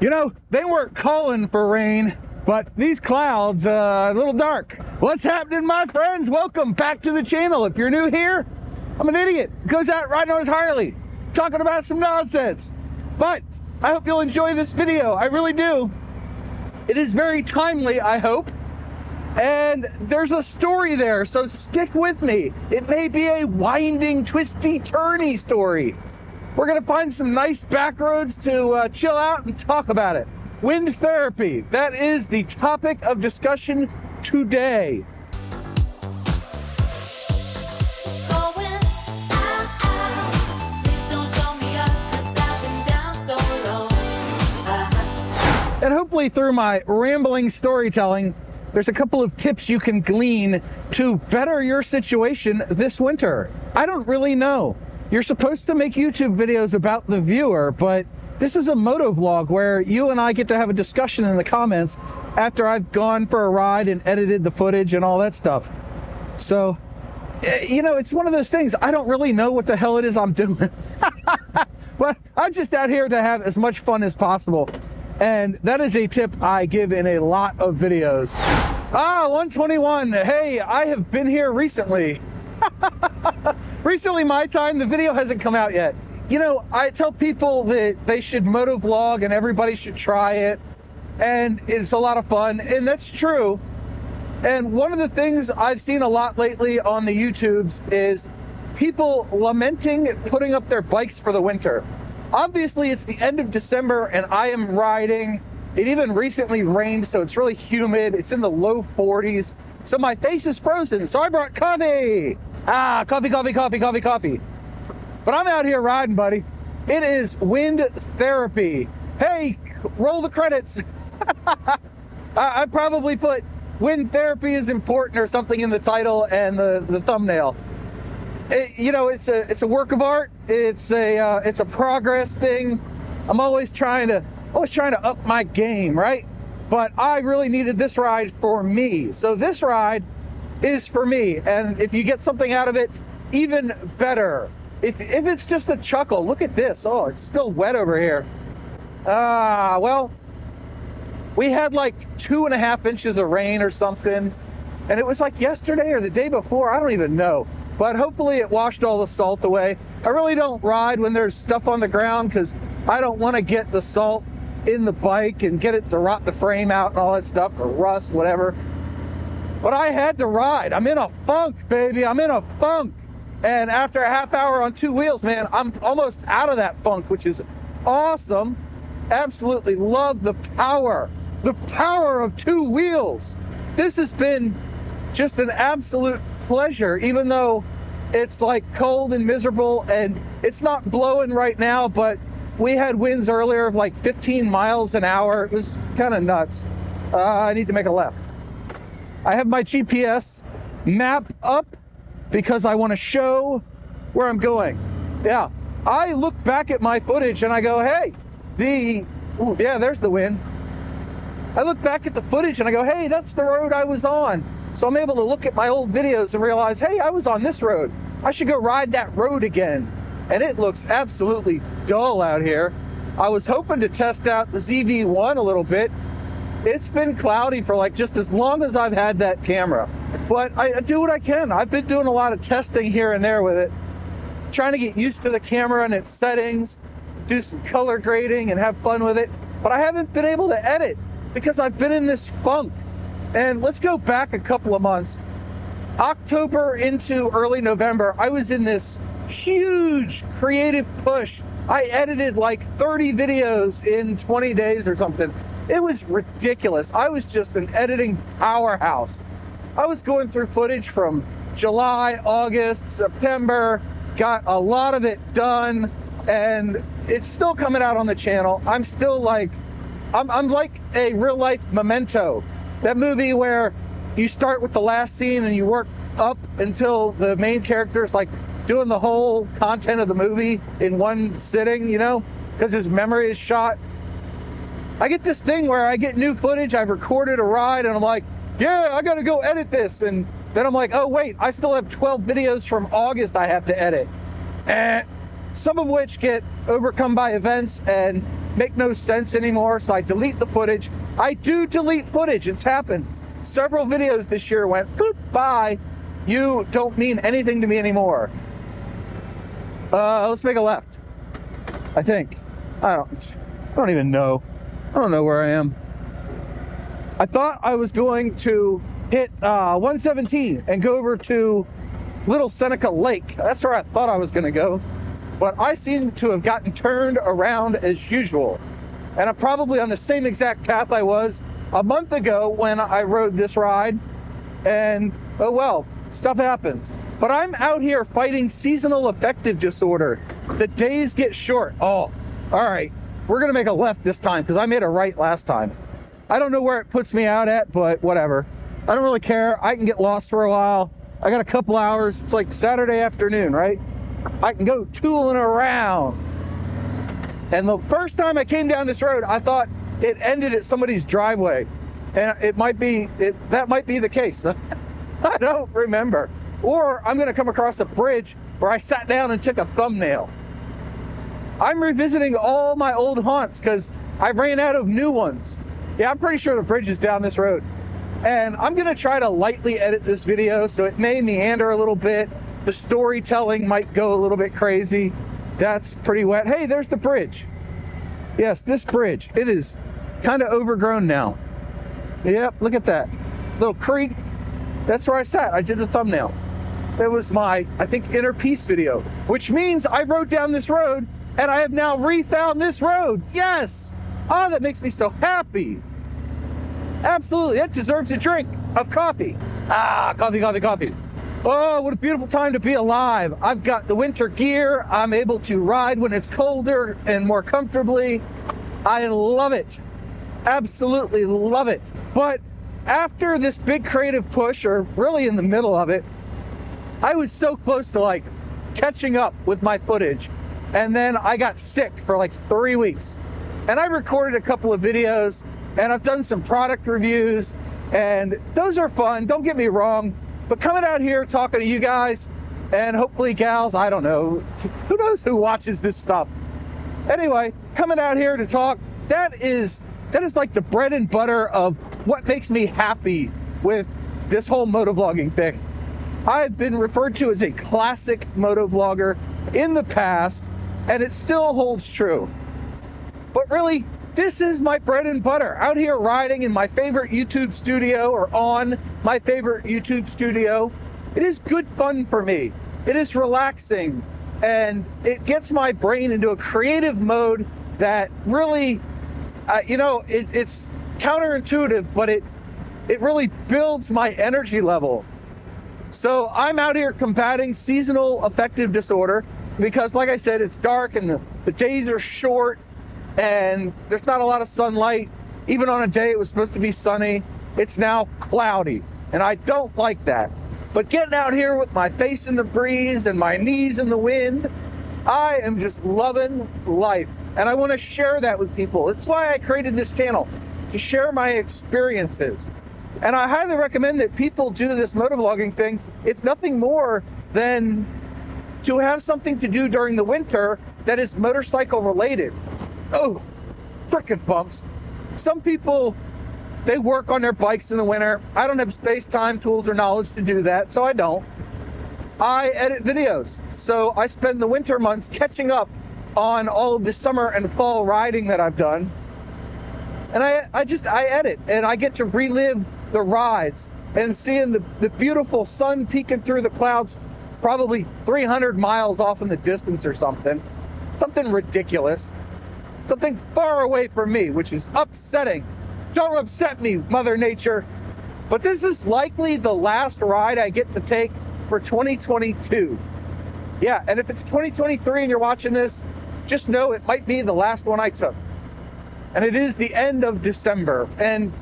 You know, they weren't calling for rain, but these clouds, a little dark. What's happening, my friends? Welcome back to the channel. If you're new here, I'm an idiot. Goes out riding on his Harley, talking about some nonsense. But I hope you'll enjoy this video. I really do. It is very timely, I hope. And there's a story there, so stick with me. It may be a winding, twisty, turny story. We're gonna find some nice back roads to chill out and talk about it. Wind therapy, that is the topic of discussion today. And hopefully through my rambling storytelling, there's a couple of tips you can glean to better your situation this winter. I don't really know. You're supposed to make YouTube videos about the viewer, but this is a moto vlog where you and I get to have a discussion in the comments after I've gone for a ride and edited the footage and all that stuff. So, you know, it's one of those things. I don't really know what the hell it is I'm doing. But I'm just out here to have as much fun as possible. And that is a tip I give in a lot of videos. Ah, 121. Hey, I have been here recently. Recently my time, the video hasn't come out yet. You know, I tell people that they should moto vlog and everybody should try it. And it's a lot of fun, and that's true. And one of the things I've seen a lot lately on the YouTubes is people lamenting putting up their bikes for the winter. Obviously, it's the end of December and I am riding. It even recently rained, so it's really humid. It's in the low 40s. So my face is frozen, so I brought coffee. Ah, coffee, coffee, coffee, coffee, coffee. But I'm out here riding, buddy. It is wind therapy. Hey, roll the credits. I probably put wind therapy is important or something in the title and the thumbnail. You know, it's a work of art. It's a progress thing. I'm always trying to up my game, right? But I really needed this ride for me. So this ride is for me. And if you get something out of it, even better. If it's just a chuckle, look at this. Oh, it's still wet over here. Well, we had like 2.5 inches of rain or something. And it was like yesterday or the day before. I don't even know. But hopefully it washed all the salt away. I really don't ride when there's stuff on the ground because I don't want to get the salt in the bike and get it to rot the frame out and all that stuff, or rust, whatever. But I had to ride. I'm in a funk, baby. I'm in a funk. And after a half hour on 2 wheels, man, I'm almost out of that funk, which is awesome. Absolutely love the power of 2 wheels. This has been just an absolute pleasure, even though it's like cold and miserable and it's not blowing right now, but we had winds earlier of like 15 miles an hour. It was kind of nuts. I need to make a left. I have my GPS map up because I want to show where I'm going. Yeah, I look back at my footage and I go, hey, yeah, there's the wind. I look back at the footage and I go, hey, that's the road I was on. So I'm able to look at my old videos and realize, hey, I was on this road. I should go ride that road again. And it looks absolutely dull out here. I was hoping to test out the ZV-1 a little bit. It's been cloudy for like just as long as I've had that camera. But I do what I can. I've been doing a lot of testing here and there with it, trying to get used to the camera and its settings, do some color grading and have fun with it. But I haven't been able to edit because I've been in this funk. And let's go back a couple of months. October into early November, I was in this huge creative push. I edited like 30 videos in 20 days or something. It was ridiculous. I was just an editing powerhouse. I was going through footage from July, August, September, got a lot of it done, and it's still coming out on the channel. I'm still like, I'm like a real life Memento. That movie where you start with the last scene and you work up until the main character's like doing the whole content of the movie in one sitting, you know, because his memory is shot. I get this thing where I get new footage, I've recorded a ride, and I'm like, yeah, I gotta go edit this. And then I'm like, oh wait, I still have 12 videos from August I have to edit. Some of which get overcome by events and make no sense anymore, so I delete the footage. I do delete footage. It's happened. Several videos this year went, boop, bye. You don't mean anything to me anymore. Let's make a left, I think. I don't even know. I don't know where I am. I thought I was going to hit 117 and go over to Little Seneca Lake. That's where I thought I was going to go. But I seem to have gotten turned around as usual. And I'm probably on the same exact path I was a month ago when I rode this ride. And, oh well, stuff happens. But I'm out here fighting seasonal affective disorder. The days get short. Oh, all right. We're going to make a left this time because I made a right last time. I don't know where it puts me out at, but whatever. I don't really care. I can get lost for a while. I got a couple hours. It's like Saturday afternoon, right? I can go tooling around. And the first time I came down this road, I thought it ended at somebody's driveway. And that might be the case. I don't remember. Or I'm going to come across a bridge where I sat down and took a thumbnail. I'm revisiting all my old haunts because I ran out of new ones. Yeah, I'm pretty sure the bridge is down this road. And I'm going to try to lightly edit this video, so it may meander a little bit. The storytelling might go a little bit crazy. That's pretty wet. Hey, there's the bridge. Yes, this bridge. It is kind of overgrown now. Yep, look at that. Little creek. That's where I sat. I did the thumbnail. It was my, I think, inner peace video, which means I rode down this road and I have now refound this road. Yes. Oh, that makes me so happy. Absolutely. That deserves a drink of coffee. Ah, coffee, coffee, coffee. Oh, what a beautiful time to be alive. I've got the winter gear. I'm able to ride when it's colder and more comfortably. I love it. Absolutely love it. But after this big creative push, or really in the middle of it, I was so close to like catching up with my footage. And then I got sick for like 3 weeks. And I recorded a couple of videos and I've done some product reviews and those are fun, don't get me wrong, but coming out here talking to you guys and hopefully gals, I don't know, who knows who watches this stuff. Anyway, coming out here to talk, that is like the bread and butter of what makes me happy with this whole motovlogging thing. I've been referred to as a classic motovlogger in the past and it still holds true. But really, this is my bread and butter. Out here riding in my favorite YouTube studio or on my favorite YouTube studio. It is good fun for me. It is relaxing and it gets my brain into a creative mode that really, it's counterintuitive, but it really builds my energy level. So I'm out here combating seasonal affective disorder because, like I said, it's dark and the days are short. And there's not a lot of sunlight. Even on a day it was supposed to be sunny, it's now cloudy. And I don't like that. But getting out here with my face in the breeze and my knees in the wind, I am just loving life. And I want to share that with people. It's why I created this channel, to share my experiences. And I highly recommend that people do this motovlogging thing, if nothing more than to have something to do during the winter that is motorcycle related. Oh, frickin' bumps. Some people, they work on their bikes in the winter. I don't have space, time, tools, or knowledge to do that, so I don't. I edit videos, so I spend the winter months catching up on all of the summer and fall riding that I've done. And I edit, and I get to relive the rides and seeing the beautiful sun peeking through the clouds, probably 300 miles off in the distance or something. Something ridiculous. Something far away from me, which is upsetting. Don't upset me, Mother Nature. But this is likely the last ride I get to take for 2022. Yeah, and if it's 2023 and you're watching this, just know it might be the last one I took. And it is the end of December. And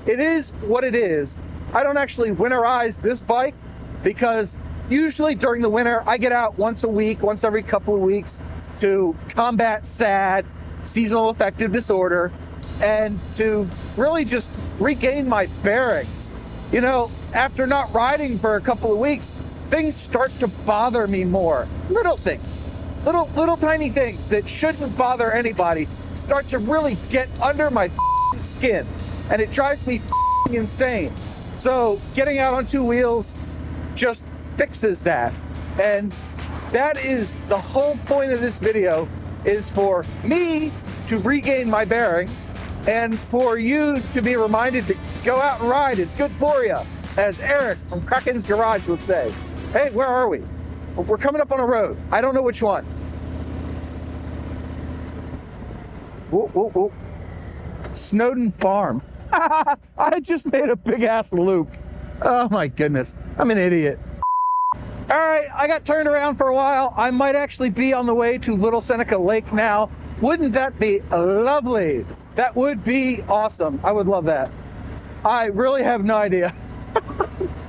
it is what it is. I don't actually winterize this bike because usually during the winter, I get out once a week, once every couple of weeks to combat SAD, seasonal affective disorder, and to really just regain my bearings. You know, after not riding for a couple of weeks, things start to bother me more. Little things, little tiny things that shouldn't bother anybody start to really get under my skin, and it drives me insane. So getting out on two wheels just fixes that. And that is the whole point of this video, is for me to regain my bearings and for you to be reminded to go out and ride. It's good for you, as Eric from Kraken's Garage will say. Hey, where are we? We're coming up on a road. I don't know which one. Whoa, whoa, whoa. Snowden Farm. I just made a big ass loop. Oh my goodness. I'm an idiot. All right, I got turned around for a while. I might actually be on the way to Little Seneca Lake now. Wouldn't that be lovely? That would be awesome. I would love that. I really have no idea.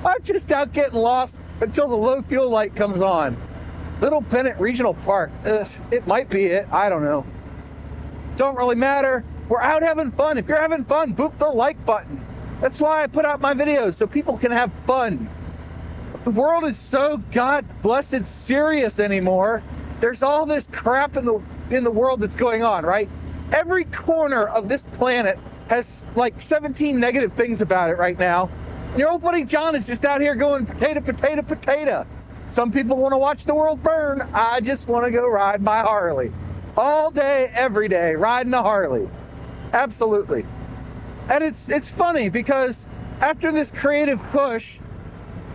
I'm just out getting lost until the low fuel light comes on. Little Bennett Regional Park. It might be it. I don't know. Don't really matter. We're out having fun. If you're having fun, boop the like button. That's why I put out my videos, so people can have fun. The world is so God blessed serious anymore. There's all this crap in the world that's going on, right? Every corner of this planet has like 17 negative things about it right now. And your old buddy John is just out here going potato, potato, potato. Some people want to watch the world burn. I just want to go ride my Harley. All day, every day, riding a Harley. Absolutely. And it's funny because after this creative push,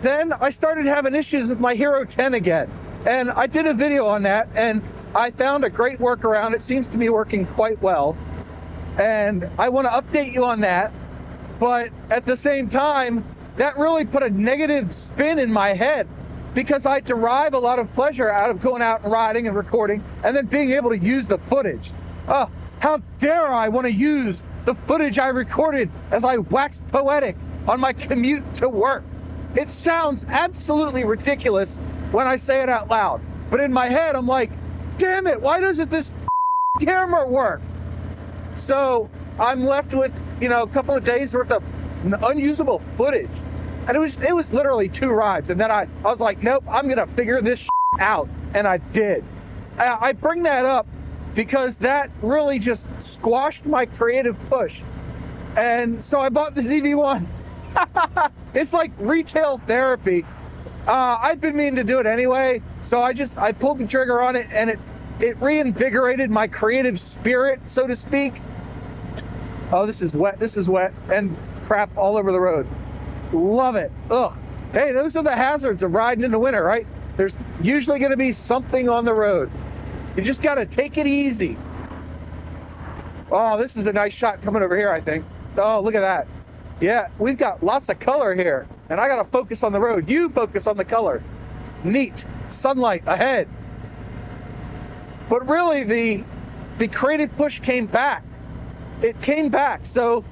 then I started having issues with my Hero 10 again. And I did a video on that, and I found a great workaround. It seems to be working quite well. And I want to update you on that. But at the same time, that really put a negative spin in my head, because I derive a lot of pleasure out of going out and riding and recording and then being able to use the footage. Oh, how dare I want to use the footage I recorded as I waxed poetic on my commute to work. It sounds absolutely ridiculous when I say it out loud, but in my head I'm like, damn it, why doesn't this camera work? So I'm left with, a couple of days worth of unusable footage. And it was literally 2 rides. And then I was like, nope, I'm gonna figure this out. And I did. I bring that up because that really just squashed my creative push. And so I bought the ZV-1. It's like retail therapy. I'd been meaning to do it anyway, so I pulled the trigger on it, and it reinvigorated my creative spirit, so to speak. Oh, this is wet, and crap all over the road. Love it. Ugh. Hey, those are the hazards of riding in the winter, right? There's usually going to be something on the road. You just got to take it easy. Oh, this is a nice shot coming over here, I think. Oh, look at that. Yeah, we've got lots of color here, and I got to focus on the road. You focus on the color. Neat. Sunlight ahead. But really, the creative push came back. It came back. So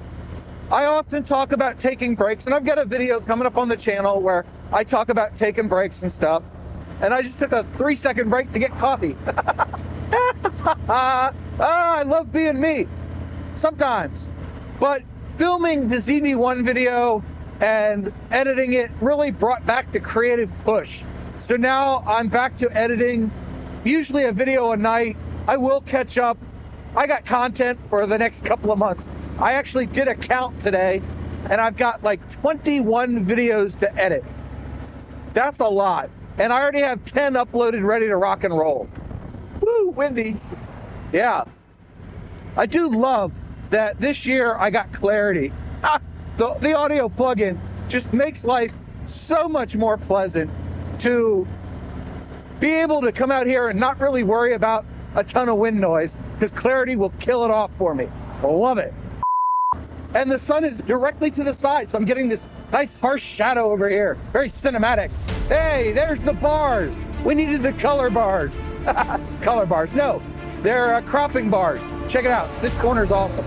I often talk about taking breaks, and I've got a video coming up on the channel where I talk about taking breaks and stuff. And I just took a 3-second break to get coffee. I love being me. Sometimes. But filming the ZV-1 video and editing it really brought back the creative push. So now I'm back to editing, usually a video a night. I will catch up. I got content for the next couple of months. I actually did a count today, and I've got like 21 videos to edit. That's a lot. And I already have 10 uploaded, ready to rock and roll. Woo, windy. Yeah. I do love that this year I got clarity. The audio plugin just makes life so much more pleasant to be able to come out here and not really worry about a ton of wind noise, because clarity will kill it off for me. I love it. And the sun is directly to the side, so I'm getting this nice harsh shadow over here. Very cinematic. Hey, there's the bars. We needed the color bars. Color bars. No, they're cropping bars. Check it out. This corner's awesome.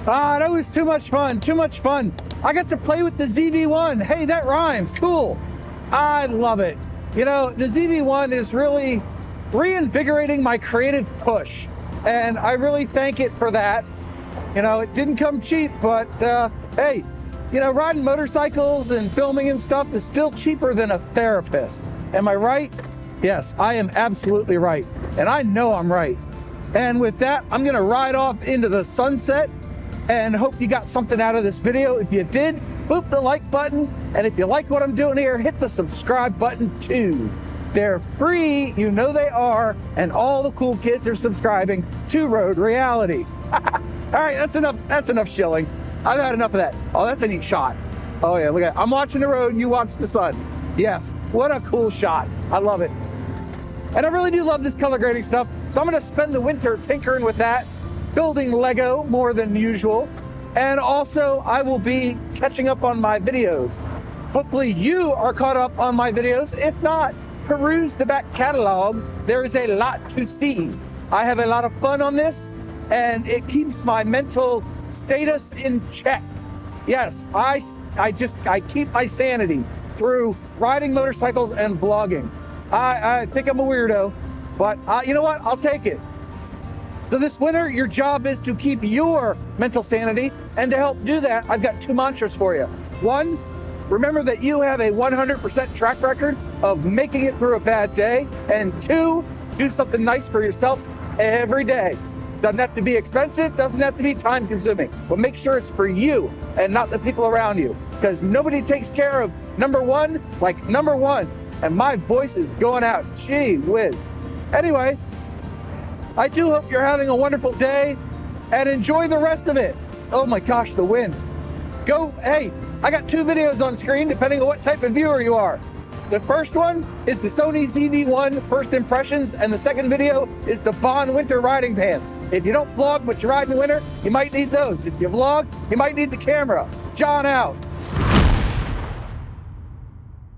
That was too much fun, too much fun. I got to play with the ZV-1. Hey, that rhymes, cool. I love it. The ZV-1 is really reinvigorating my creative push, and I really thank it for that. You know, it didn't come cheap, but hey, you know, riding motorcycles and filming and stuff is still cheaper than a therapist. Am I right? Yes, I am absolutely right. And I know I'm right. And with that, I'm gonna ride off into the sunset and hope you got something out of this video. If you did, boop the like button. And if you like what I'm doing here, hit the subscribe button too. They're free, you know they are, and all the cool kids are subscribing to Road Reality. All right, that's enough shilling. I've had enough of that. Oh, that's a neat shot. Oh yeah, look at that. I'm watching the road, you watch the sun. Yes, what a cool shot. I love it. And I really do love this color grading stuff. So I'm gonna spend the winter tinkering with that, building Lego more than usual. And also I will be catching up on my videos. Hopefully you are caught up on my videos. If not, peruse the back catalog. There is a lot to see. I have a lot of fun on this, and it keeps my mental status in check. Yes, I keep my sanity through riding motorcycles and vlogging. I think I'm a weirdo, but you know what? I'll take it. So this winter, your job is to keep your mental sanity, and to help do that, I've got two mantras for you. One, remember that you have a 100% track record of making it through a bad day. And two, do something nice for yourself every day. Doesn't have to be expensive, doesn't have to be time consuming, but make sure it's for you and not the people around you, because nobody takes care of number one like number one. And my voice is going out, gee whiz. Anyway, I do hope you're having a wonderful day and enjoy the rest of it. Oh my gosh, the wind. Hey, I got two videos on screen depending on what type of viewer you are. The first one is the Sony ZV-1 first impressions, and the second video is the Bond winter riding pants. If you don't vlog but you ride in the winter, you might need those. If you vlog, you might need the camera. John out.